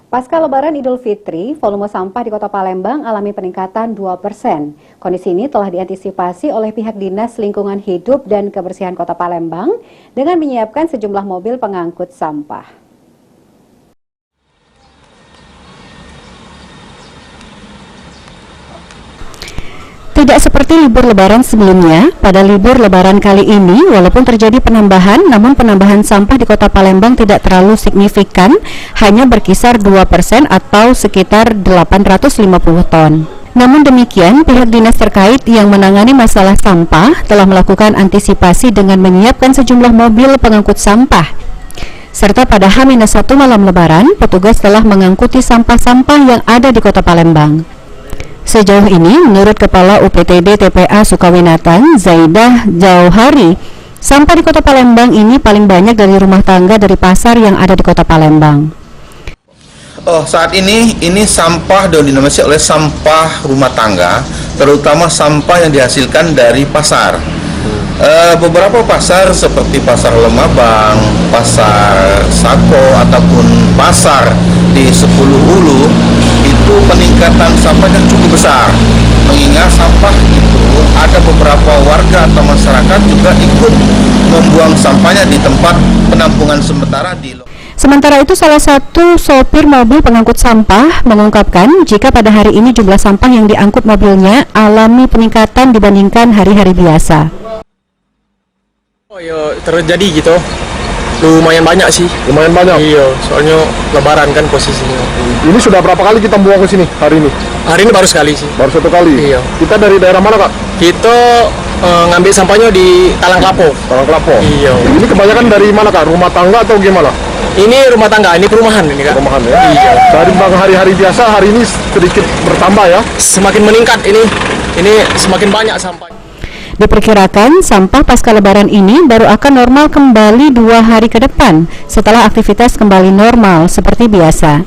Pasca Lebaran Idul Fitri, volume sampah di Kota Palembang alami peningkatan 2%. Kondisi ini telah diantisipasi oleh pihak Dinas Lingkungan Hidup dan Kebersihan Kota Palembang dengan menyiapkan sejumlah mobil pengangkut sampah. Tidak seperti libur lebaran sebelumnya, pada libur lebaran kali ini, walaupun terjadi penambahan, namun penambahan sampah di Kota Palembang tidak terlalu signifikan, hanya berkisar 2% atau sekitar 850 ton. Namun demikian, pihak dinas terkait yang menangani masalah sampah telah melakukan antisipasi dengan menyiapkan sejumlah mobil pengangkut sampah. Serta pada H-1 malam lebaran, petugas telah mengangkuti sampah-sampah yang ada di Kota Palembang. Sejauh ini, menurut Kepala UPTD TPA Sukawinatan, Zaidah Jauhari, sampah di Kota Palembang ini paling banyak dari rumah tangga dari pasar yang ada di Kota Palembang. Saat ini sampah didominasi oleh sampah rumah tangga, terutama sampah yang dihasilkan dari pasar. Beberapa pasar seperti pasar Lemabang, pasar Sako, ataupun pasar di 10 Hulu, itu peningkatan sampahnya cukup besar, mengingat sampah itu ada beberapa warga atau masyarakat juga ikut membuang sampahnya di tempat penampungan sementara di. Sementara itu, salah satu sopir mobil pengangkut sampah mengungkapkan jika pada hari ini jumlah sampah yang diangkut mobilnya alami peningkatan dibandingkan hari-hari biasa. Ya terjadi gitu. Lumayan banyak sih. Lumayan banyak? Iya, soalnya lebaran kan posisinya. Ini sudah berapa kali kita buang ke sini hari ini? Hari ini baru sekali sih. Baru satu kali? Iya. Kita dari daerah mana, Kak? Kita ngambil sampahnya di Talang Klapo. Talang Klapo? Iya. Ini kebanyakan dari mana, Kak? Rumah tangga atau gimana? Ini rumah tangga, ini perumahan ini, Kak. Perumahan ya? Iya. Dari hari-hari biasa, hari ini sedikit bertambah ya? Semakin meningkat ini semakin banyak sampah. Diperkirakan sampah pasca lebaran ini baru akan normal kembali 2 hari ke depan setelah aktivitas kembali normal seperti biasa.